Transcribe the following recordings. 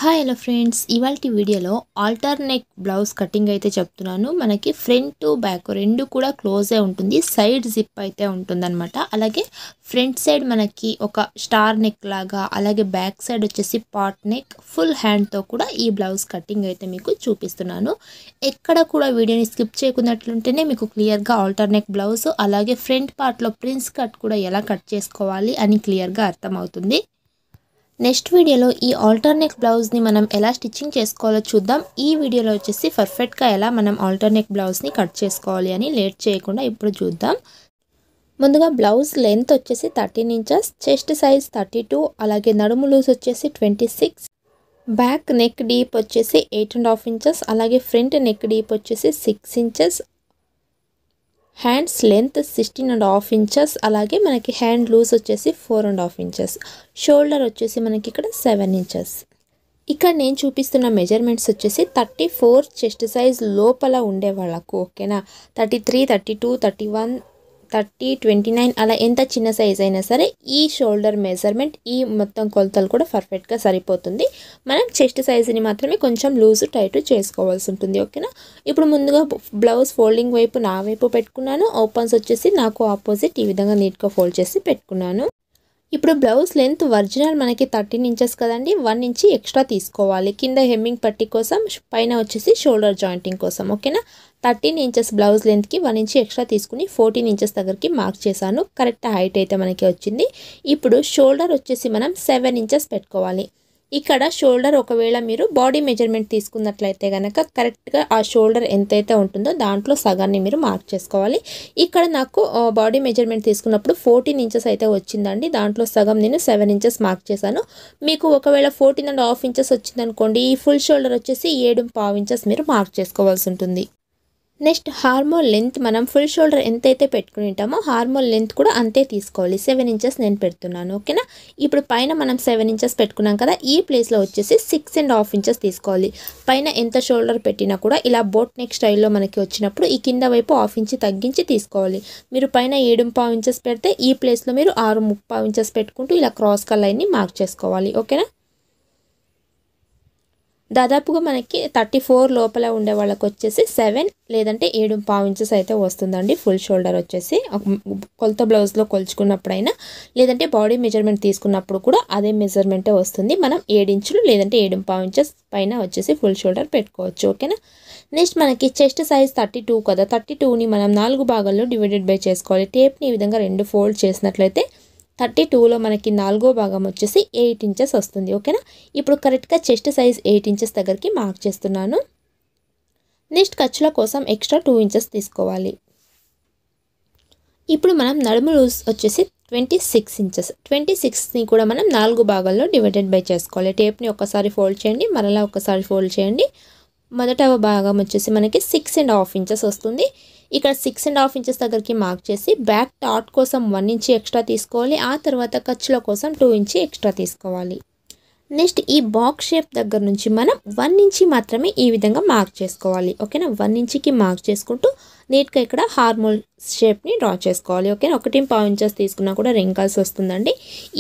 Hi hello friends, ఇవాల్టి వీడియోలో alter neck blouse cutting అయితే చెప్తున్నాను. మనకి ఫ్రంట్ టు బ్యాక్ రెండు కూడా క్లోజే ఉంటుంది. సైడ్ జిప్ అయితే ఉంటుందన్నమాట. అలాగే ఫ్రంట్ సైడ్ మనకి ఒక స్టార్ నెక్ లాగా, అలాగే బ్యాక్ సైడ్ వచ్చేసి పాట్ నెక్, ఫుల్ హ్యాండ్తో కూడా ఈ బ్లౌజ్ కటింగ్ అయితే మీకు చూపిస్తున్నాను. ఎక్కడ కూడా వీడియోని స్కిప్ చేయకున్నట్లుంటేనే మీకు క్లియర్గా ఆల్టర్ నెక్ బ్లౌజ్, అలాగే ఫ్రంట్ పార్ట్లో ప్రిన్స్ కట్ కూడా ఎలా కట్ చేసుకోవాలి అని క్లియర్గా అర్థమవుతుంది. నెక్స్ట్ వీడియోలో ఈ ఆల్టర్ నెక్ బ్లౌజ్ని మనం ఎలా స్టిచ్చింగ్ చేసుకోవాలో చూద్దాం. ఈ వీడియోలో వచ్చేసి పర్ఫెక్ట్గా ఎలా మనం ఆల్టర్ నెక్ బ్లౌజ్ని కట్ చేసుకోవాలి అని లేట్ చేయకుండా ఇప్పుడు చూద్దాం. ముందుగా బ్లౌజ్ లెంత్ వచ్చేసి 13 ఇంచెస్, చెస్ట్ సైజ్ 32, అలాగే నడుము లూజ్ వచ్చేసి 26, బ్యాక్ నెక్ డీప్ వచ్చేసి 8.5 ఇంచెస్, అలాగే ఫ్రంట్ నెక్ డీప్ వచ్చేసి 6 ఇంచెస్, హ్యాండ్స్ లెంత్ 16.5 ఇంచెస్, అలాగే మనకి హ్యాండ్ లూజ్ వచ్చేసి 4.5 ఇంచెస్, షోల్డర్ వచ్చేసి మనకి ఇక్కడ 7 ఇంచెస్. ఇక్కడ నేను చూపిస్తున్న మెజర్మెంట్స్ వచ్చేసి 34 చెస్ట్ సైజ్ లోపల ఉండే వాళ్ళకు, ఓకేనా. 33, 32, 31, 30, 29 అలా ఎంత చిన్న సైజ్ అయినా సరే ఈ షోల్డర్ మెజర్మెంట్, ఈ మొత్తం కొలతలు కూడా పర్ఫెక్ట్గా సరిపోతుంది. మనం చెస్ట్ సైజుని మాత్రమే కొంచెం లూజ్ టైట్ చేసుకోవాల్సి ఉంటుంది, ఓకేనా. ఇప్పుడు ముందుగా బ్లౌజ్ ఫోల్డింగ్ వైపు నా వైపు పెట్టుకున్నాను. ఓపెన్స్ వచ్చేసి నాకు ఆపోజిట్ ఈ విధంగా నీట్గా ఫోల్డ్ చేసి పెట్టుకున్నాను. ఇప్పుడు బ్లౌజ్ లెంత్ ఒరిజినల్ మనకి 13 ఇంచెస్ కదండి, 1 ఇంచ్ ఎక్స్ట్రా తీసుకోవాలి కింద హెమ్మింగ్ పట్టీ కోసం, పైన వచ్చేసి షోల్డర్ జాయింటింగ్ కోసం, ఓకేనా. 13 ఇంచెస్ బ్లౌజ్ లెంత్కి 1 ఇంచ్ ఎక్స్ట్రా తీసుకుని 14 ఇంచెస్ దగ్గరికి మార్క్ చేశాను. కరెక్ట్ హైట్ అయితే మనకి వచ్చింది. ఇప్పుడు షోల్డర్ వచ్చేసి మనం 7 ఇంచెస్ పెట్టుకోవాలి. ఇక్కడ షోల్డర్ ఒకవేళ మీరు బాడీ మెజర్మెంట్ తీసుకున్నట్లయితే కనుక కరెక్ట్గా ఆ షోల్డర్ ఎంతైతే ఉంటుందో దాంట్లో సగాన్ని మీరు మార్క్ చేసుకోవాలి. ఇక్కడ నాకు బాడీ మెజర్మెంట్ తీసుకున్నప్పుడు 14 ఇంచెస్ అయితే వచ్చిందండి. దాంట్లో సగం నేను 7 ఇంచెస్ మార్క్ చేశాను. మీకు ఒకవేళ 14.5 ఇంచెస్ వచ్చిందనుకోండి, ఈ ఫుల్ షోల్డర్ వచ్చేసి 7.5 ఇంచెస్ మీరు మార్క్ చేసుకోవాల్సి ఉంటుంది. నెక్స్ట్ హార్మోల్ లెంత్, మనం ఫుల్ షోల్డర్ ఎంతైతే పెట్టుకుని ఉంటామో హార్మోల్ లెంత్ కూడా అంతే తీసుకోవాలి. 7 ఇంచెస్ నేను పెడుతున్నాను, ఓకేనా. ఇప్పుడు పైన మనం 7 ఇంచెస్ పెట్టుకున్నాం కదా, ఈ ప్లేస్లో వచ్చేసి 6.5 ఇంచెస్ తీసుకోవాలి. పైన ఎంత షోల్డర్ పెట్టినా కూడా ఇలా బోట్ నెక్ స్టైల్లో మనకి వచ్చినప్పుడు ఈ కింద వైపు 1/2 ఇంచ్ తగ్గించి తీసుకోవాలి. మీరు పైన 7.5 ఇంచెస్ పెడితే ఈ ప్లేస్లో మీరు 6.5 ఇంచెస్ పెట్టుకుంటూ ఇలా క్రాస్ లైన్ని మార్క్ చేసుకోవాలి, ఓకేనా. దాదాపుగా మనకి 34 లోపల ఉండే వాళ్ళకి వచ్చేసి 7 లేదంటే 7.5 ఇంచెస్ అయితే వస్తుందండి ఫుల్ షోల్డర్ వచ్చేసి. కొలత బ్లౌజ్లో కొలుచుకున్నప్పుడైనా లేదంటే బాడీ మెజర్మెంట్ తీసుకున్నప్పుడు కూడా అదే మెజర్మెంటే వస్తుంది. మనం 7 ఇంచులు లేదంటే 7.5 ఇంచెస్ పైన వచ్చేసి ఫుల్ షోల్డర్ పెట్టుకోవచ్చు, ఓకేనా. నెక్స్ట్ మనకి చెస్ట్ సైజ్ 32 కదా, 32ని మనం 4 భాగాల్లో డివైడెడ్ బై చేసుకోవాలి. టేప్ని ఈ విధంగా 2 ఫోల్డ్ చేసినట్లయితే 32లో మనకి 4వ భాగం వచ్చేసి 8 ఇంచెస్ వస్తుంది, ఓకేనా. ఇప్పుడు కరెక్ట్గా చెస్ట్ సైజ్ 8 ఇంచెస్ దగ్గరికి మార్క్ చేస్తున్నాను. నెక్స్ట్ ఖర్చుల కోసం ఎక్స్ట్రా 2 ఇంచెస్ తీసుకోవాలి. ఇప్పుడు మనం నడుము లూజ్ వచ్చేసి 26 ఇంచెస్, 26ని కూడా మనం 4 భాగాల్లో డివైడెడ్ బై చేసుకోవాలి. టేప్ని ఒకసారి ఫోల్డ్ చేయండి, మరలా ఒకసారి ఫోల్డ్ చేయండి. మొదటవ భాగం వచ్చేసి మనకి 6.5 ఇంచెస్ వస్తుంది. ఇక్కడ 6.5 ఇంచెస్ దగ్గరికి మార్క్ చేసి బ్యాక్ టాట్ కోసం 1 ఇంచ్ ఎక్స్ట్రా తీసుకోవాలి. ఆ తర్వాత ఖర్చుల కోసం 2 ఇంచ్ ఎక్స్ట్రా తీసుకోవాలి. నెక్స్ట్ ఈ బాక్స్ షేప్ దగ్గర నుంచి మనం 1 ఇంచ్ మాత్రమే ఈ విధంగా మార్క్ చేసుకోవాలి, ఓకేనా. 1 ఇంచ్కి మార్క్ చేసుకుంటూ నీట్గా ఇక్కడ హార్మోల్ షేప్ని డ్రా చేసుకోవాలి, ఓకేనా. 1.5 ఇంచెస్ తీసుకున్నా కూడా రింకల్స్ వస్తుందండి.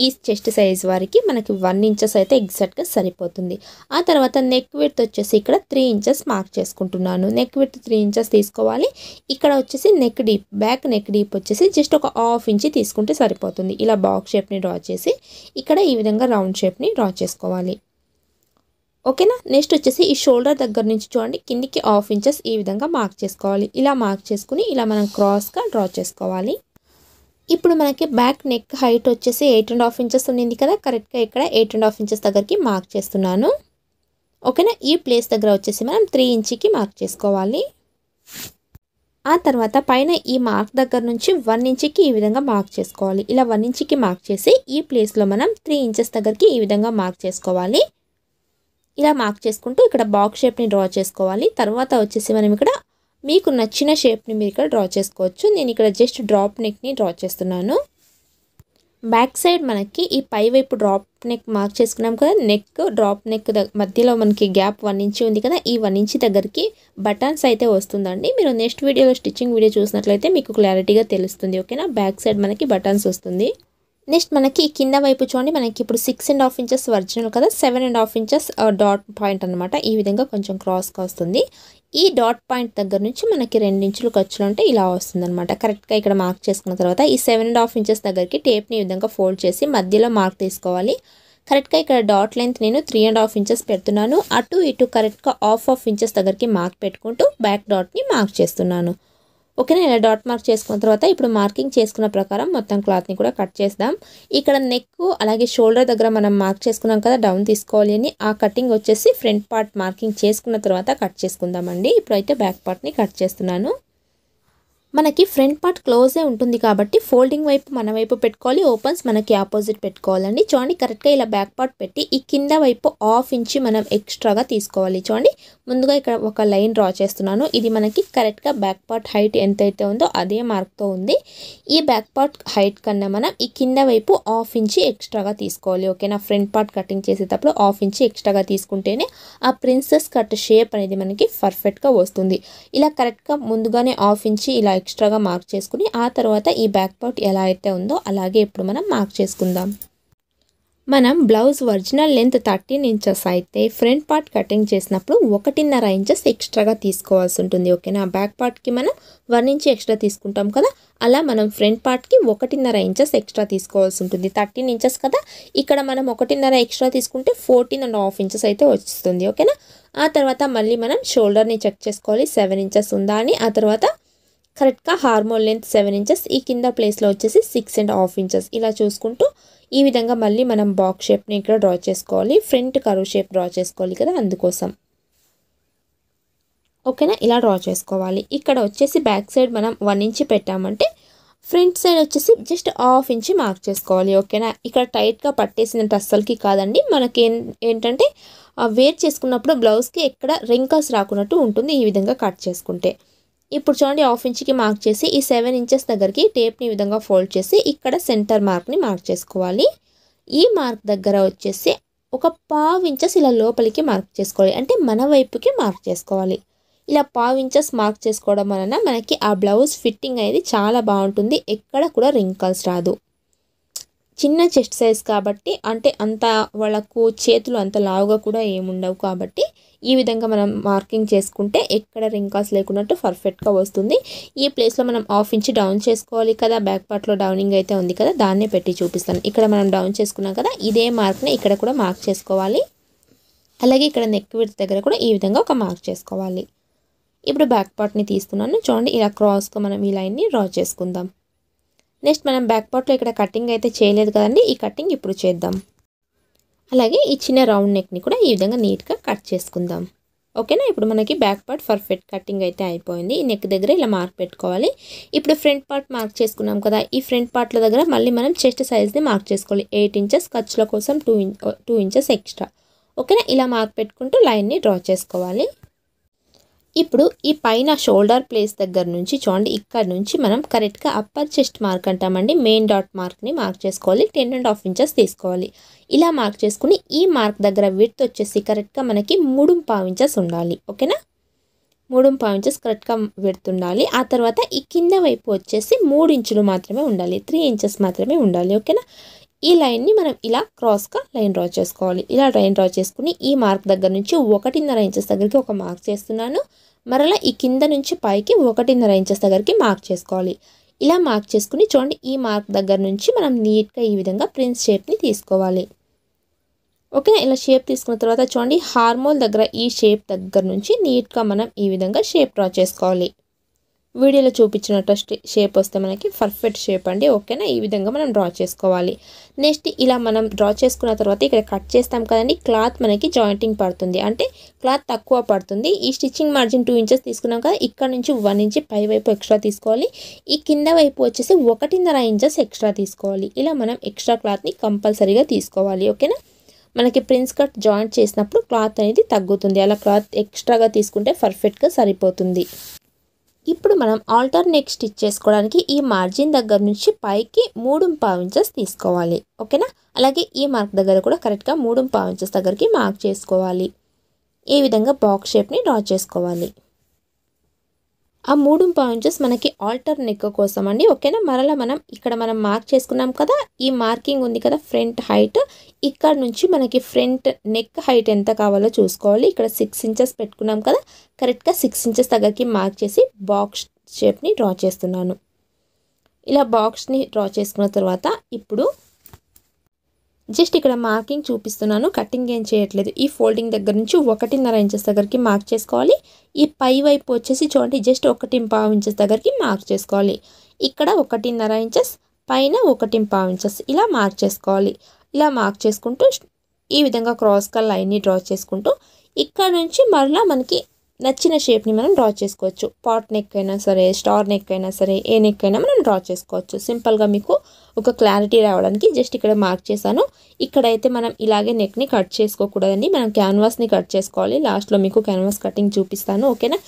ఈ చెస్ట్ సైజ్ వారికి మనకి 1 ఇంచెస్ అయితే ఎగ్జాక్ట్గా సరిపోతుంది. ఆ తర్వాత నెక్ విడ్త్ వచ్చేసి ఇక్కడ 3 ఇంచెస్ మార్క్ చేసుకుంటున్నాను. నెక్ విడ్త్ 3 ఇంచెస్ తీసుకోవాలి. ఇక్కడ వచ్చేసి neck deep, back neck deep వచ్చేసి జస్ట్ ఒక 1/2 ఇంచ్ తీసుకుంటే సరిపోతుంది. ఇలా బాక్స్ షేప్ని డ్రా చేసి ఇక్కడ ఈ విధంగా రౌండ్ షేప్ని డ్రా చేసుకోవాలి, ఓకేనా. నెక్స్ట్ వచ్చేసి ఈ షోల్డర్ దగ్గర నుంచి చూడండి కిందికి 1/2 ఇంచెస్ ఈ విధంగా మార్క్ చేసుకోవాలి. ఇలా మార్క్ చేసుకుని ఇలా మనం క్రాస్గా డ్రా చేసుకోవాలి. ఇప్పుడు మనకి బ్యాక్ నెక్ హైట్ వచ్చేసి 8.5 ఇంచెస్ ఉంది కదా, కరెక్ట్గా ఇక్కడ 8.5 ఇంచెస్ దగ్గరికి మార్క్ చేస్తున్నాను, ఓకేనా. ఈ ప్లేస్ దగ్గర వచ్చేసి మనం 3 ఇంచ్కి మార్క్ చేసుకోవాలి. ఆ తర్వాత పైన ఈ మార్క్ దగ్గర నుంచి 1 ఇంచ్కి ఈ విధంగా మార్క్ చేసుకోవాలి. ఇలా 1 ఇంచ్కి మార్క్ చేసి ఈ ప్లేస్లో మనం 3 ఇంచెస్ దగ్గరికి ఈ విధంగా మార్క్ చేసుకోవాలి. ఇలా మార్క్ చేసుకుంటూ ఇక్కడ బాక్స్ షేప్ని డ్రా చేసుకోవాలి. తర్వాత వచ్చేసి మనం ఇక్కడ మీకు నచ్చిన షేప్ని మీరు ఇక్కడ డ్రా చేసుకోవచ్చు. నేను ఇక్కడ జస్ట్ డ్రాప్ నెక్ని డ్రా చేస్తున్నాను. బ్యాక్ సైడ్ మనకి ఈ పై వైపు డ్రాప్ నెక్ మార్క్ చేసుకున్నాం కదా, నెక్ డ్రాప్ నెక్ మధ్యలో మనకి గ్యాప్ 1 ఇంచ్ ఉంది కదా, ఈ 1 ఇంచ్ దగ్గరికి బటన్స్ అయితే వస్తుందండి. మీరు నెక్స్ట్ వీడియోలో స్టిచ్చింగ్ వీడియో చూసినట్లయితే మీకు క్లారిటీగా తెలుస్తుంది, ఓకేనా. బ్యాక్ సైడ్ మనకి బటన్స్ వస్తుంది. నెక్స్ట్ మనకి కింద వైపు చూడండి, మనకి ఇప్పుడు 6.5 ఇంచెస్ ఒరిజినల్ కదా, 7.5 ఇంచెస్ డాట్ పాయింట్ అనమాట. ఈ విధంగా కొంచెం క్రాస్గా వస్తుంది. ఈ డాట్ పాయింట్ దగ్గర నుంచి మనకి 2 ఇంచులు ఖర్చులు ఉంటే ఇలా వస్తుందన్నమాట. కరెక్ట్గా ఇక్కడ మార్క్ చేసుకున్న తర్వాత ఈ 7.5 ఇంచెస్ దగ్గరికి టేప్ని ఈ విధంగా ఫోల్డ్ చేసి మధ్యలో మార్క్ తీసుకోవాలి. కరెక్ట్గా ఇక్కడ డాట్ లెంత్ నేను 3.5 ఇంచెస్ పెడుతున్నాను. అటు ఇటు కరెక్ట్గా హాఫ్ ఇంచెస్ దగ్గరికి మార్క్ పెట్టుకుంటూ బ్యాక్ డాట్ని మార్క్ చేస్తున్నాను. ఓకేనా, ఇలా డాట్ మార్క్ చేసుకున్న తర్వాత ఇప్పుడు మార్కింగ్ చేసుకున్న ప్రకారం మొత్తం క్లాత్ని కూడా కట్ చేద్దాం. ఇక్కడ నెక్ అలాగే షోల్డర్ దగ్గర మనం మార్క్ చేసుకున్నాం కదా డౌన్ తీసుకోవాలి అని, ఆ కటింగ్ వచ్చేసి ఫ్రంట్ పార్ట్ మార్కింగ్ చేసుకున్న తర్వాత కట్ చేసుకుందామండి. ఇప్పుడైతే బ్యాక్ పార్ట్ని కట్ చేస్తున్నాను. మనకి ఫ్రంట్ పార్ట్ క్లోజే ఉంటుంది కాబట్టి ఫోల్డింగ్ వైపు మన వైపు పెట్టుకోవాలి, ఓపెన్స్ మనకి ఆపోజిట్ పెట్టుకోవాలండి. చూడండి కరెక్ట్గా ఇలా బ్యాక్ పార్ట్ పెట్టి ఈ కింద వైపు హాఫ్ ఇంచ్ మనం ఎక్స్ట్రాగా తీసుకోవాలి. చూడండి ముందుగా ఇక్కడ ఒక లైన్ డ్రా చేస్తున్నాను. ఇది మనకి కరెక్ట్గా బ్యాక్ పార్ట్ హైట్ ఎంతైతే ఉందో అదే మార్క్తో ఉంది. ఈ బ్యాక్ పార్ట్ హైట్ కన్నా మనం ఈ కింద వైపు హాఫ్ ఇంచ్ ఎక్స్ట్రాగా తీసుకోవాలి. ఓకేనా, ఫ్రంట్ పార్ట్ కటింగ్ చేసేటప్పుడు హాఫ్ ఇంచ్ ఎక్స్ట్రాగా తీసుకుంటేనే ఆ ప్రిన్సెస్ కట్ షేప్ అనేది మనకి పర్ఫెక్ట్గా వస్తుంది. ఇలా కరెక్ట్గా ముందుగానే హాఫ్ ఇంచ్ ఇలా ఎక్స్ట్రాగా మార్క్ చేసుకుని ఆ తర్వాత ఈ బ్యాక్ పార్ట్ ఎలా అయితే ఉందో అలాగే ఇప్పుడు మనం మార్క్ చేసుకుందాం. మనం బ్లౌజ్ ఒరిజినల్ లెంత్ 13 ఇంచెస్ అయితే ఫ్రంట్ పార్ట్ కటింగ్ చేసినప్పుడు 1.5 ఇంచెస్ ఎక్స్ట్రాగా తీసుకోవాల్సి ఉంటుంది. ఓకేనా, బ్యాక్ పార్ట్కి మనం 1 ఇంచ్ ఎక్స్ట్రా తీసుకుంటాం కదా, అలా మనం ఫ్రంట్ పార్ట్కి 1.5 ఇంచెస్ ఎక్స్ట్రా తీసుకోవాల్సి ఉంటుంది. 13 ఇంచెస్ కదా, ఇక్కడ మనం 1.5 ఎక్స్ట్రా తీసుకుంటే 14.5 ఇంచెస్ అయితే వస్తుంది. ఓకేనా, ఆ తర్వాత మళ్ళీ మనం షోల్డర్ని చెక్ చేసుకోవాలి 7 ఇంచెస్ ఉందా అని. ఆ తర్వాత కరెక్ట్గా హార్మోల్ లెంత్ 7 ఇంచెస్, ఈ కింద ప్లేస్లో వచ్చేసి 6.5 ఇంచెస్ ఇలా చూసుకుంటూ ఈ విధంగా మళ్ళీ మనం బాక్స్ షేప్ని ఇక్కడ డ్రా చేసుకోవాలి. ఫ్రంట్ కర్వ్ షేప్ డ్రా చేసుకోవాలి కదా, అందుకోసం. ఓకేనా, ఇలా డ్రా చేసుకోవాలి. ఇక్కడ వచ్చేసి బ్యాక్ సైడ్ మనం 1 ఇంచ్ పెట్టామంటే ఫ్రంట్ సైడ్ వచ్చేసి జస్ట్ హాఫ్ ఇంచ్ మార్క్ చేసుకోవాలి. ఓకేనా, ఇక్కడ టైట్గా పట్టేసినట్టు అస్సలకి కాదండి. మనకి ఏంటంటే వేర్ చేసుకున్నప్పుడు బ్లౌజ్కి ఎక్కడ రింకల్స్ రాకున్నట్టు ఉంటుంది ఈ విధంగా కట్ చేసుకుంటే. ఇప్పుడు చూడండి హాఫ్ ఇంచ్కి మార్క్ చేసి ఈ 7 ఇంచెస్ దగ్గరికి టేప్ని ఈ విధంగా ఫోల్డ్ చేసి ఇక్కడ సెంటర్ మార్క్ని మార్క్ చేసుకోవాలి. ఈ మార్క్ దగ్గర వచ్చేసి ఒక 1/2 ఇంచెస్ ఇలా లోపలికి మార్క్ చేసుకోవాలి, అంటే మన వైపుకి మార్క్ చేసుకోవాలి. ఇలా 1/2 ఇంచెస్ మార్క్ చేసుకోవడం వలన మనకి ఆ బ్లౌజ్ ఫిట్టింగ్ అనేది చాలా బాగుంటుంది, ఎక్కడ కూడా రింకల్స్ రాదు. చిన్న చెస్ట్ సైజ్ కాబట్టి, అంటే అంత వాళ్ళకు చేతులు అంత లావుగా కూడా ఏముండవు కాబట్టి ఈ విధంగా మనం మార్కింగ్ చేసుకుంటే ఎక్కడ రింకల్స్ లేకున్నట్టు పర్ఫెక్ట్గా వస్తుంది. ఈ ప్లేస్లో మనం హాఫ్ ఇంచ్ డౌన్ చేసుకోవాలి కదా, బ్యాక్ పార్ట్లో డౌనింగ్ అయితే ఉంది కదా, దాన్నే పెట్టి చూపిస్తాను. ఇక్కడ మనం డౌన్ చేసుకున్నాం కదా, ఇదే మార్క్ని ఇక్కడ కూడా మార్క్ చేసుకోవాలి. అలాగే ఇక్కడ నెక్ విడ్త్ దగ్గర కూడా ఈ విధంగా ఒక మార్క్ చేసుకోవాలి. ఇప్పుడు బ్యాక్ పార్ట్ని తీస్తున్నాను. చూడండి ఇలా క్రాస్గా మనం ఈ లైన్ని డ్రా చేసుకుందాం. నెక్స్ట్ మనం బ్యాక్ పార్ట్లో ఇక్కడ కటింగ్ అయితే చేయలేదు కదండి, ఈ కటింగ్ ఇప్పుడు చేద్దాం. అలాగే ఈ చిన్న రౌండ్ నెక్ని కూడా ఈ విధంగా నీట్గా కట్ చేసుకుందాం. ఓకేనా, ఇప్పుడు మనకి బ్యాక్ పార్ట్ పర్ఫెక్ట్ కటింగ్ అయితే అయిపోయింది. ఈ నెక్ దగ్గర ఇలా మార్క్ పెట్టుకోవాలి. ఇప్పుడు ఫ్రంట్ పార్ట్ మార్క్ చేసుకున్నాం కదా, ఈ ఫ్రంట్ పార్ట్ల దగ్గర మళ్ళీ మనం చెస్ట్ సైజ్ని మార్క్ చేసుకోవాలి. 8 ఇంచెస్ ఖర్చుల కోసం 2 ఇంచెస్ ఎక్స్ట్రా. ఓకేనా, ఇలా మార్క్ పెట్టుకుంటూ లైన్ని డ్రా చేసుకోవాలి. ఇప్పుడు ఈ పైన షోల్డర్ ప్లేస్ దగ్గర నుంచి చూడండి, ఇక్కడ నుంచి మనం కరెక్ట్గా అప్పర్ చెస్ట్ మార్క్ అంటామండి, మెయిన్ డాట్ మార్క్ని మార్క్ చేసుకోవాలి. 10.5 ఇంచెస్ తీసుకోవాలి. ఇలా మార్క్ చేసుకుని ఈ మార్క్ దగ్గర విడ్త్ వచ్చేసి కరెక్ట్గా మనకి 3.5 ఇంచెస్ ఉండాలి. ఓకేనా, 3.5 ఇంచెస్ కరెక్ట్గా విడ్త్ ఉండాలి. ఆ తర్వాత ఈ కింద వైపు వచ్చేసి 3 ఇంచులు మాత్రమే ఉండాలి, 3 ఇంచెస్ మాత్రమే ఉండాలి. ఓకేనా, ఈ లైన్ని మనం ఇలా క్రాస్గా లైన్ డ్రా చేసుకోవాలి. ఇలా లైన్ డ్రా చేసుకుని ఈ మార్క్ దగ్గర నుంచి 1.5 ఇంచెస్ దగ్గరికి ఒక మార్క్ చేస్తున్నాను. మరలా ఈ కింద నుంచి పైకి 1.5 ఇంచెస్ దగ్గరికి మార్క్ చేసుకోవాలి. ఇలా మార్క్ చేసుకుని చూడండి ఈ మార్క్ దగ్గర నుంచి మనం నీట్గా ఈ విధంగా ప్రిన్స్ షేప్ని తీసుకోవాలి. ఓకేనా, ఇలా షేప్ తీసుకున్న తర్వాత చూడండి హార్మోల్ దగ్గర ఈ షేప్ దగ్గర నుంచి నీట్గా మనం ఈ విధంగా షేప్ డ్రా చేసుకోవాలి. వీడియోలో చూపించినట్టు షేప్ వస్తే మనకి పర్ఫెక్ట్ షేప్ అండి. ఓకేనా, ఈ విధంగా మనం డ్రా చేసుకోవాలి. నెక్స్ట్ ఇలా మనం డ్రా చేసుకున్న తర్వాత ఇక్కడ కట్ చేస్తాం కదండి, క్లాత్ మనకి జాయింటింగ్ పడుతుంది, అంటే క్లాత్ తక్కువ పడుతుంది. ఈ స్టిచ్చింగ్ మార్జిన్ 2 ఇంచెస్ తీసుకున్నాం కదా, ఇక్కడ నుంచి 1 ఇంచ్ పై వైపు ఎక్స్ట్రా తీసుకోవాలి. ఈ కింద వైపు వచ్చేసి 1.5 ఇంచెస్ ఎక్స్ట్రా తీసుకోవాలి. ఇలా మనం ఎక్స్ట్రా క్లాత్ని కంపల్సరీగా తీసుకోవాలి. ఓకేనా, మనకి ప్రిన్స్ కట్ జాయింట్ చేసినప్పుడు క్లాత్ అనేది తగ్గుతుంది, అలా క్లాత్ ఎక్స్ట్రాగా తీసుకుంటే పర్ఫెక్ట్గా సరిపోతుంది. ఇప్పుడు మనం ఆల్టర్నేట్ స్టిచ్ చేసుకోవడానికి ఈ మార్జిన్ దగ్గర నుంచి పైకి 3.5 ఇంచెస్ తీసుకోవాలి. ఓకేనా, అలాగే ఈ మార్క్ దగ్గర కూడా కరెక్ట్గా 3.5 ఇంచెస్ దగ్గరికి మార్క్ చేసుకోవాలి. ఈ విధంగా బాక్స్ షేప్ని డ్రా చేసుకోవాలి. ఆ 3.5 ఇంచెస్ మనకి ఆల్టర్ నెక్ కోసం అండి, ఓకేనా. మరలా మనం ఇక్కడ మార్క్ చేసుకున్నాం కదా, ఈ మార్కింగ్ ఉంది కదా ఫ్రంట్ హైట్, ఇక్కడ నుంచి మనకి ఫ్రంట్ నెక్ హైట్ ఎంత కావాలో చూసుకోవాలి. ఇక్కడ 6 ఇంచెస్ పెట్టుకున్నాం కదా, కరెక్ట్గా 6 ఇంచెస్ దగ్గరికి మార్క్ చేసి బాక్స్ షేప్ని డ్రా చేస్తున్నాను. ఇలా బాక్స్ని డ్రా చేసుకున్న తర్వాత ఇప్పుడు జస్ట్ ఇక్కడ మార్కింగ్ చూపిస్తున్నాను, కటింగ్ ఏం చేయట్లేదు. ఈ ఫోల్డింగ్ దగ్గర నుంచి 1.5 ఇంచెస్ దగ్గరికి మార్క్ చేసుకోవాలి. ఈ పై వైపు వచ్చేసి చూడండి జస్ట్ 1.5 ఇంచెస్ దగ్గరికి మార్క్ చేసుకోవాలి. ఇక్కడ 1.5 ఇంచెస్, పైన 1.5 ఇంచెస్ ఇలా మార్క్ చేసుకోవాలి. ఇలా మార్క్ చేసుకుంటూ ఈ విధంగా క్రాస్గా లైన్ని డ్రా చేసుకుంటూ ఇక్కడ నుంచి మరలా మనకి నచ్చిన షేప్ని మనం డ్రా చేసుకోవచ్చు. పాట్ నెక్ అయినా సరే, స్టార్ నెక్ అయినా సరే, ఏ నెక్ అయినా మనం డ్రా చేసుకోవచ్చు. సింపుల్గా మీకు ఒక క్లారిటీ రావడానికి జస్ట్ ఇక్కడ మార్క్ చేశాను. ఇక్కడైతే మనం ఇలాగే నెక్ని కట్ చేసుకోకూడదండి, మనం క్యాన్వాస్ని కట్ చేసుకోవాలి. లాస్ట్లో మీకు క్యాన్వాస్ కటింగ్ చూపిస్తాను, ఓకేనా.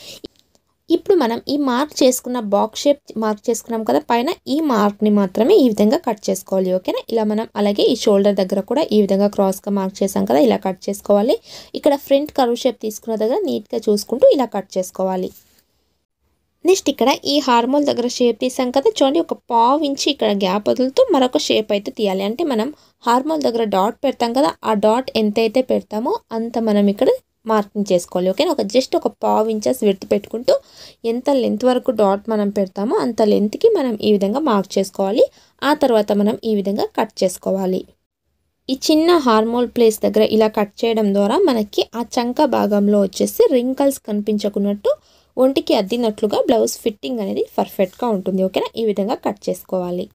ఇప్పుడు మనం ఈ మార్క్ చేసుకున్న బాక్స్ షేప్ మార్క్ చేసుకున్నాం కదా పైన, ఈ మార్క్ని మాత్రమే ఈ విధంగా కట్ చేసుకోవాలి, ఓకేనా. ఇలా మనం అలాగే ఈ షోల్డర్ దగ్గర కూడా ఈ విధంగా క్రాస్గా మార్క్ చేసాం కదా, ఇలా కట్ చేసుకోవాలి. ఇక్కడ ఫ్రంట్ కర్వ్ షేప్ తీసుకున్న దగ్గర నీట్గా చూసుకుంటూ ఇలా కట్ చేసుకోవాలి. నెక్స్ట్ ఇక్కడ ఈ హార్మోల్ దగ్గర షేప్ తీసాం కదా, చూడండి ఒక 1/2 ఇంచ్ ఇక్కడ గ్యాప్ వదులుతూ మరొక షేప్ అయితే తీయాలి. అంటే మనం హార్మోల్ దగ్గర డాట్ పెడతాం కదా, ఆ డాట్ ఎంతైతే పెడతామో అంత మనం ఇక్కడ మార్కింగ్ చేసుకోవాలి, ఓకేనా. జస్ట్ ఒక 1/2 ఇంచెస్ విడ్త్ పెట్టుకుంటూ ఎంత లెంత్ వరకు డాట్ మనం పెడతామో అంత లెంత్కి మనం ఈ విధంగా మార్క్ చేసుకోవాలి. ఆ తర్వాత మనం ఈ విధంగా కట్ చేసుకోవాలి. ఈ చిన్న హార్మోల్ ప్లేస్ దగ్గర ఇలా కట్ చేయడం ద్వారా మనకి ఆ చంక భాగంలో వచ్చేసి రింకల్స్ కనిపించకున్నట్టు, ఒంటికి అద్దినట్లుగా బ్లౌజ్ ఫిట్టింగ్ అనేది పర్ఫెక్ట్గా ఉంటుంది, ఓకేనా. ఈ విధంగా కట్ చేసుకోవాలి.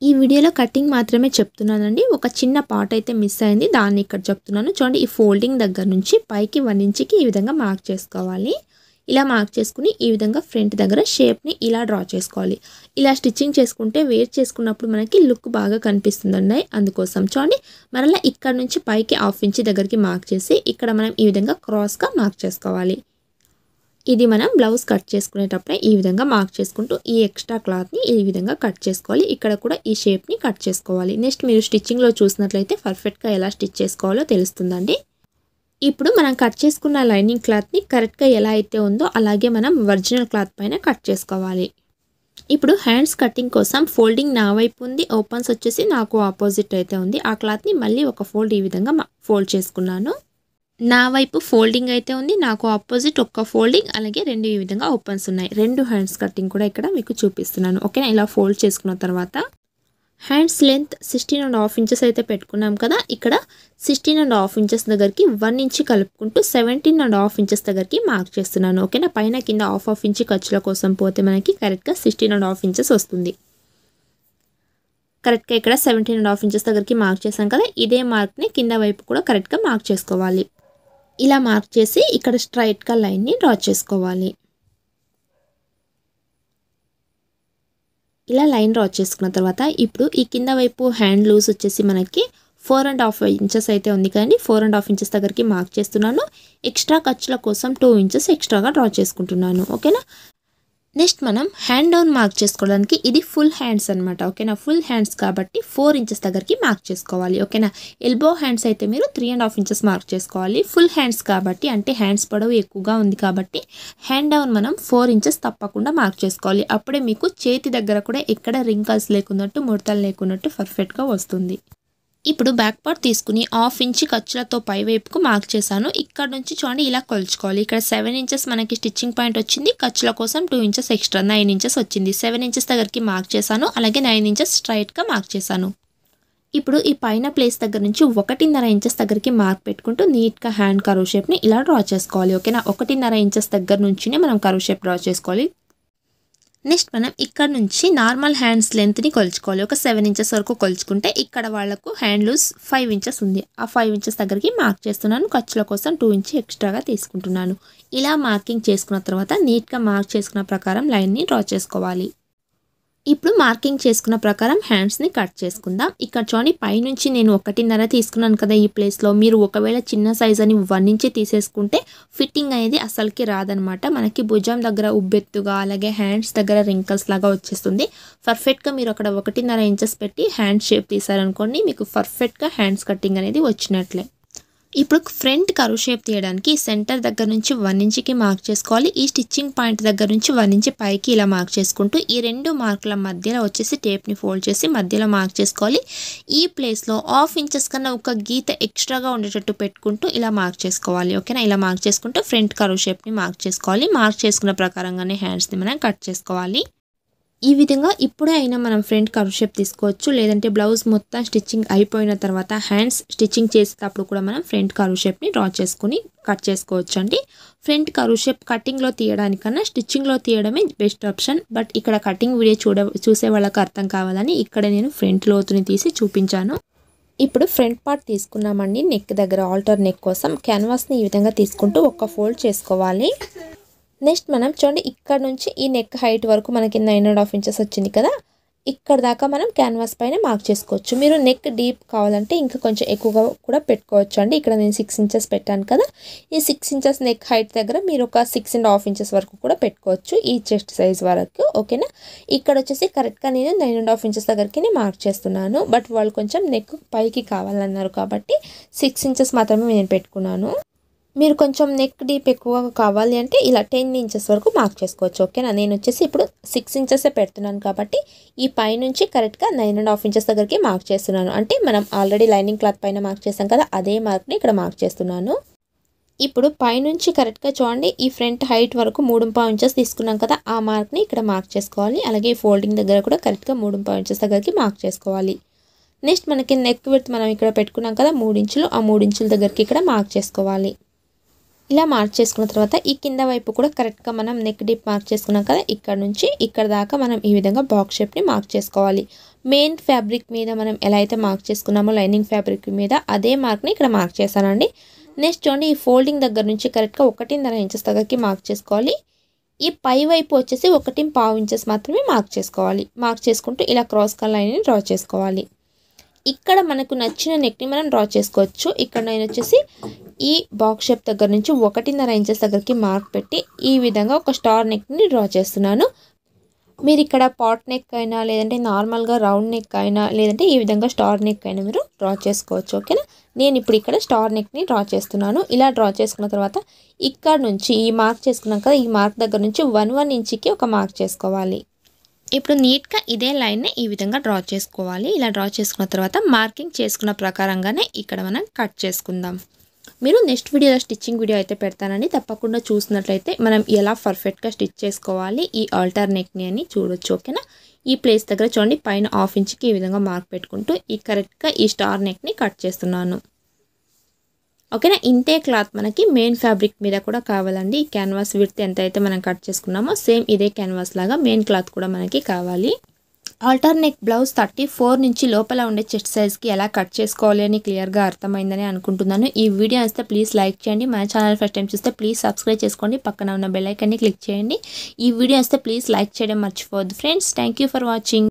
ఈ వీడియోలో కటింగ్ మాత్రమే చెప్తున్నానండి, ఒక చిన్న పార్ట్ అయితే మిస్ అయింది, దాన్ని ఇక్కడ చెప్తున్నాను. చూడండి ఈ ఫోల్డింగ్ దగ్గర నుంచి పైకి 1 ఇంచ్కి ఈ విధంగా మార్క్ చేసుకోవాలి. ఇలా మార్క్ చేసుకుని ఈ విధంగా ఫ్రంట్ దగ్గర షేప్ని ఇలా డ్రా చేసుకోవాలి. ఇలా స్టిచ్చింగ్ చేసుకుంటే వేర్ చేసుకున్నప్పుడు మనకి లుక్ బాగా కనిపిస్తుందండి, అందుకోసం. చూడండి మరలా ఇక్కడ నుంచి పైకి 1/2 ఇంచ్ దగ్గరికి మార్క్ చేసి ఇక్కడ మనం ఈ విధంగా క్రాస్గా మార్క్ చేసుకోవాలి. ఇది మనం బ్లౌజ్ కట్ చేసుకునేటప్పుడే ఈ విధంగా మార్క్ చేసుకుంటూ ఈ ఎక్స్ట్రా క్లాత్ని ఈ విధంగా కట్ చేసుకోవాలి. ఇక్కడ కూడా ఈ షేప్ని కట్ చేసుకోవాలి. నెక్స్ట్ మీరు స్టిచ్చింగ్లో చూసినట్లయితే పర్ఫెక్ట్గా ఎలా స్టిచ్ చేసుకోవాలో తెలుస్తుందండి. ఇప్పుడు మనం కట్ చేసుకున్న లైనింగ్ క్లాత్ని కరెక్ట్గా ఎలా అయితే ఉందో అలాగే మనం ఒరిజినల్ క్లాత్ పైన కట్ చేసుకోవాలి. ఇప్పుడు హ్యాండ్స్ కటింగ్ కోసం ఫోల్డింగ్ నా వైపు ఉంది, ఓపెన్స్ వచ్చేసి నాకు ఆపోజిట్ అయితే ఉంది. ఆ క్లాత్ని మళ్ళీ ఒక ఫోల్డ్ ఈ విధంగా ఫోల్డ్ చేసుకున్నాను. నా వైపు ఫోల్డింగ్ అయితే ఉంది, నాకు ఆపోజిట్ ఒక్క ఫోల్డింగ్, అలాగే 2 ఈ విధంగా ఓపెన్స్ ఉన్నాయి. 2 హ్యాండ్స్ కటింగ్ కూడా ఇక్కడ మీకు చూపిస్తున్నాను, ఓకేనా. ఇలా ఫోల్డ్ చేసుకున్న తర్వాత హ్యాండ్స్ లెంత్ 16.5 ఇంచెస్ అయితే పెట్టుకున్నాం కదా, ఇక్కడ 16.5 ఇంచెస్ దగ్గరికి 1 ఇంచ్ కలుపుకుంటూ 17.5 ఇంచెస్ దగ్గరికి మార్క్ చేస్తున్నాను, ఓకేనా. పైన కింద 1/2 ఇంచ్ ఖర్చుల కోసం పోతే మనకి కరెక్ట్గా 16.5 ఇంచెస్ వస్తుంది. కరెక్ట్గా ఇక్కడ 17.5 ఇంచెస్ దగ్గరికి మార్క్ చేశాం కదా, ఇదే మార్క్ని కింద వైపు కూడా కరెక్ట్గా మార్క్ చేసుకోవాలి. ఇలా మార్క్ చేసి ఇక్కడ స్ట్రైట్గా లైన్ని డ్రా చేసుకోవాలి. ఇలా లైన్ డ్రా చేసుకున్న తర్వాత ఇప్పుడు ఈ కింద వైపు హ్యాండ్ లూజ్ వచ్చేసి మనకి 4.5 ఇంచెస్ అయితే ఉంది కదండి, 4.5 ఇంచెస్ దగ్గరికి మార్క్ చేస్తున్నాను. ఎక్స్ట్రా ఖర్చుల కోసం 2 ఇంచెస్ ఎక్స్ట్రాగా డ్రా చేసుకుంటున్నాను, ఓకేనా. నెక్స్ట్ మనం హ్యాండ్ డౌన్ మార్క్ చేసుకోవడానికి ఇది ఫుల్ హ్యాండ్స్ అనమాట, ఓకేనా. ఫుల్ హ్యాండ్స్ కాబట్టి 4 ఇంచెస్ దగ్గరికి మార్క్ చేసుకోవాలి, ఓకేనా. ఎల్బో హ్యాండ్స్ అయితే మీరు 3.5 ఇంచెస్ మార్క్ చేసుకోవాలి. ఫుల్ హ్యాండ్స్ కాబట్టి అంటే హ్యాండ్స్ పొడవు ఎక్కువగా ఉంది కాబట్టి హ్యాండ్ డౌన్ మనం 4 ఇంచెస్ తప్పకుండా మార్క్ చేసుకోవాలి. అప్పుడే మీకు చేతి దగ్గర కూడా ఎక్కడ రింకల్స్ లేకున్నట్టు, ముడతలు లేకున్నట్టు పర్ఫెక్ట్గా వస్తుంది. ఇప్పుడు బ్యాక్ పార్ట్ తీసుకుని 1/2 ఇంచ్ ఖర్చులతో పై వైపుకు మార్క్ చేశాను. ఇక్కడ నుంచి చూడండి ఇలా కొలుచుకోవాలి. ఇక్కడ 7 ఇంచెస్ మనకి స్టిచ్చింగ్ పాయింట్ వచ్చింది, ఖర్చుల కోసం 2 ఇంచెస్ ఎక్స్ట్రా 9 ఇంచెస్ వచ్చింది. 7 ఇంచెస్ దగ్గరికి మార్క్ చేశాను, అలాగే 9 ఇంచెస్ స్ట్రైట్గా మార్క్ చేశాను. ఇప్పుడు ఈ పైన ప్లేస్ దగ్గర నుంచి 1.5 ఇంచెస్ దగ్గరికి మార్క్ పెట్టుకుంటూ నీట్గా హ్యాండ్ కర్వ్ షేప్ని ఇలా డ్రా చేసుకోవాలి, ఓకేనా. 1.5 ఇంచెస్ దగ్గర నుంచినే మనం కర్వ్ షేప్ డ్రా చేసుకోవాలి. నెక్స్ట్ మనం ఇక్కడ నుంచి నార్మల్ హ్యాండ్స్ లెంత్ని కొలుచుకోవాలి. ఒక 7 ఇంచెస్ వరకు కొలుచుకుంటే ఇక్కడ వాళ్ళకు హ్యాండ్ లూజ్ 5 ఇంచెస్ ఉంది. ఆ 5 ఇంచెస్ దగ్గరికి మార్క్ చేస్తున్నాను. ఖర్చుల కోసం 2 ఇంచ్ ఎక్స్ట్రాగా తీసుకుంటున్నాను. ఇలా మార్కింగ్ చేసుకున్న తర్వాత నీట్గా మార్క్ చేసుకున్న ప్రకారం లైన్ని డ్రా చేసుకోవాలి. ఇప్పుడు మార్కింగ్ చేసుకున్న ప్రకారం హ్యాండ్స్ని కట్ చేసుకుందాం. ఇక్కడ చూడండి పైనుంచి నేను 1.5 తీసుకున్నాను కదా ఈ ప్లేస్లో. మీరు ఒకవేళ చిన్న సైజ్ అని 1 ఇంచ్ తీసేసుకుంటే ఫిట్టింగ్ అనేది అసలుకి రాదనమాట. మనకి భుజం దగ్గర ఉబ్బెత్తుగా, అలాగే హ్యాండ్స్ దగ్గర రింకల్స్ లాగా వచ్చేస్తుంది. పర్ఫెక్ట్గా మీరు అక్కడ 1.5 ఇంచెస్ పెట్టి హ్యాండ్ షేప్ తీసారనుకోండి, మీకు పర్ఫెక్ట్గా హ్యాండ్స్ కటింగ్ అనేది వచ్చినట్లే. ఇప్పుడు ఫ్రంట్ కర్వ్ షేప్ తీయడానికి సెంటర్ దగ్గర నుంచి 1 ఇంచ్కి మార్క్ చేసుకోవాలి. ఈ స్టిచ్చింగ్ పాయింట్ దగ్గర నుంచి 1 ఇంచ్ పైకి ఇలా మార్క్ చేసుకుంటూ ఈ రెండు మార్కుల మధ్యలో వచ్చేసి టేప్ని ఫోల్డ్ చేసి మధ్యలో మార్క్ చేసుకోవాలి. ఈ ప్లేస్లో 1/2 ఇంచెస్ కన్నా ఒక గీత ఎక్స్ట్రాగా ఉండేటట్టు పెట్టుకుంటూ ఇలా మార్క్ చేసుకోవాలి. ఓకేనా, ఇలా మార్క్ చేసుకుంటూ ఫ్రంట్ కర్వ్ షేప్ని మార్క్ చేసుకోవాలి. మార్క్ చేసుకున్న ప్రకారంగానే హ్యాండ్స్ని మనం కట్ చేసుకోవాలి. ఈ విధంగా ఇప్పుడే అయినా మనం ఫ్రంట్ కర్వ్ షేప్ తీసుకోవచ్చు, లేదంటే బ్లౌజ్ మొత్తం స్టిచ్చింగ్ అయిపోయిన తర్వాత హ్యాండ్స్ స్టిచ్చింగ్ చేసేటప్పుడు కూడా మనం ఫ్రంట్ కర్వ్ షేప్ని డ్రా చేసుకుని కట్ చేసుకోవచ్చు అండి. ఫ్రంట్ కర్వ్ షేప్ కటింగ్లో తీయడానికన్నా స్టిచ్చింగ్లో తీయడమే బెస్ట్ ఆప్షన్. బట్ ఇక్కడ కటింగ్ వీడియో చూసే వాళ్ళకి అర్థం కావాలని ఇక్కడ నేను ఫ్రంట్ లోతుని తీసి చూపించాను. ఇప్పుడు ఫ్రంట్ పార్ట్ తీసుకున్నామండి. నెక్ దగ్గర ఆల్టర్ నెక్ కోసం క్యాన్వాస్ని ఈ విధంగా తీసుకుంటూ ఒక ఫోల్డ్ చేసుకోవాలి. నెక్స్ట్ మనం చూడండి, ఇక్కడ నుంచి ఈ నెక్ హైట్ వరకు మనకి 9.5 ఇంచెస్ వచ్చింది కదా, ఇక్కడ దాకా మనం క్యాన్వాస్ పైన మార్క్ చేసుకోవచ్చు. మీరు నెక్ డీప్ కావాలంటే ఇంకా కొంచెం ఎక్కువగా కూడా పెట్టుకోవచ్చు అండి. ఇక్కడ నేను 6 ఇంచెస్ పెట్టాను కదా, ఈ 6 ఇంచెస్ నెక్ హైట్ దగ్గర మీరు ఒక 6.5 ఇంచెస్ వరకు కూడా పెట్టుకోవచ్చు, ఈ చెస్ట్ సైజ్ వరకు. ఓకేనా, ఇక్కడ వచ్చేసి కరెక్ట్గా నేను 9.5 ఇంచెస్ దగ్గరికి మార్క్ చేస్తున్నాను. బట్ వాళ్ళు కొంచెం నెక్ పైకి కావాలన్నారు కాబట్టి 6 ఇంచెస్ మాత్రమే నేను పెట్టుకున్నాను. మీరు కొంచెం నెక్ డీప్ ఎక్కువగా కావాలి అంటే ఇలా 10 ఇంచెస్ వరకు మార్క్ చేసుకోవచ్చు. ఓకేనా, నేను వచ్చేసి ఇప్పుడు 6 ఇంచెసే పెడుతున్నాను కాబట్టి ఈ పైనుంచి కరెక్ట్గా 9.5 ఇంచెస్ దగ్గరికి మార్క్ చేస్తున్నాను. అంటే మనం ఆల్రెడీ లైనింగ్ క్లాత్ పైన మార్క్ చేస్తాం కదా, అదే మార్క్ని ఇక్కడ మార్క్ చేస్తున్నాను. ఇప్పుడు పైనుంచి కరెక్ట్గా చూడండి, ఈ ఫ్రంట్ హైట్ వరకు 3.5 ఇంచెస్ తీసుకున్నాం కదా, ఆ మార్క్ని ఇక్కడ మార్క్ చేసుకోవాలి. అలాగే ఫోల్డింగ్ దగ్గర కూడా కరెక్ట్గా 3.5 ఇంచెస్ దగ్గరికి మార్క్ చేసుకోవాలి. నెక్స్ట్ మనకి నెక్ విడ్త్ మనం ఇక్కడ పెట్టుకున్నాం కదా 3 ఇంచులు, ఆ 3 ఇంచుల దగ్గరికి ఇక్కడ మార్క్ చేసుకోవాలి. ఇలా మార్క్ చేసుకున్న తర్వాత ఈ కింద వైపు కూడా కరెక్ట్గా మనం నెక్ డీప్ మార్క్ చేసుకున్నాం కదా, ఇక్కడ నుంచి ఇక్కడ దాకా మనం ఈ విధంగా బాక్స్ షేప్ని మార్క్ చేసుకోవాలి. మెయిన్ ఫ్యాబ్రిక్ మీద మనం ఎలా అయితే మార్క్ చేసుకున్నామో లైనింగ్ ఫ్యాబ్రిక్ మీద అదే మార్క్ని ఇక్కడ మార్క్ చేశానండి. నెక్స్ట్ చూడండి, ఈ ఫోల్డింగ్ దగ్గర నుంచి కరెక్ట్గా 1.5 ఇంచెస్ దగ్గరికి మార్క్ చేసుకోవాలి. ఈ పై వైపు వచ్చేసి 1.5 ఇంచెస్ మాత్రమే మార్క్ చేసుకోవాలి. మార్క్ చేసుకుంటూ ఇలా క్రాస్ కట్ లైన్ని డ్రా చేసుకోవాలి. ఇక్కడ మనకు నచ్చిన నెక్ని మనం డ్రా చేసుకోవచ్చు. ఇక్కడ నేను వచ్చేసి ఈ బాక్స్ షేప్ దగ్గర నుంచి 1.5 ఇంచెస్ దగ్గరికి మార్క్ పెట్టి ఈ విధంగా ఒక స్టార్ నెక్ని డ్రా చేస్తున్నాను. మీరు ఇక్కడ పాట్ నెక్ అయినా లేదంటే నార్మల్గా రౌండ్ నెక్ అయినా లేదంటే ఈ విధంగా స్టార్ నెక్ అయినా మీరు డ్రా చేసుకోవచ్చు. ఓకేనా, నేను ఇప్పుడు ఇక్కడ స్టార్ నెక్ని డ్రా చేస్తున్నాను. ఇలా డ్రా చేసుకున్న తర్వాత ఇక్కడ నుంచి ఈ మార్క్ చేసుకున్నాం కదా, ఈ మార్క్ దగ్గర నుంచి 1 ఇంచ్కి ఒక మార్క్ చేసుకోవాలి. ఇప్పుడు నీట్గా ఇదే లైన్ని ఈ విధంగా డ్రా చేసుకోవాలి. ఇలా డ్రా చేసుకున్న తర్వాత మార్కింగ్ చేసుకున్న ప్రకారంగానే ఇక్కడ మనం కట్ చేసుకుందాం. మీరు నెక్స్ట్ వీడియోలో స్టిచ్చింగ్ వీడియో అయితే పెడతానండి, తప్పకుండా చూసినట్లయితే మనం ఎలా పర్ఫెక్ట్గా స్టిచ్ చేసుకోవాలి ఈ ఆల్టర్ నెక్ని అని చూడొచ్చు. ఓకేనా, ఈ ప్లేస్ దగ్గర చూడండి పైన 1/2 ఇంచ్కి ఈ విధంగా మార్క్ పెట్టుకుంటూ ఈ కరెక్ట్గా ఈ స్టార్ నెక్ని కట్ చేస్తున్నాను. ఓకేనా, ఇంతే క్లాత్ మనకి మెయిన్ ఫ్యాబ్రిక్ మీద కూడా కావాలండి. ఈ క్యాన్వాస్ విడ్త్ ఎంత అయితే మనం కట్ చేసుకున్నామో సేమ్ ఇదే క్యాన్వాస్ లాగా మెయిన్ క్లాత్ కూడా మనకి కావాలి. ఆల్టర్ నెక్ బ్లౌజ్ 34 నుంచి లోపల ఉండే చెస్ట్ సైజ్కి ఎలా కట్ చేసుకోవాలి అని క్లియర్గా అర్థమైందని అనుకుంటున్నాను. ఈ వీడియో వస్తే ప్లీజ్ లైక్ చేయండి. మన ఛానల్ ఫస్ట్ టైం చూస్తే ప్లీజ్ సబ్స్క్రైబ్ చేసుకోండి. పక్కన ఉన్న బెల్ ఐకాన్ని క్లిక్ చేయండి. ఈ వీడియో వస్తే ప్లీజ్ లైక్ చేయడం మర్చిపోవద్దు friends. Thank you for watching.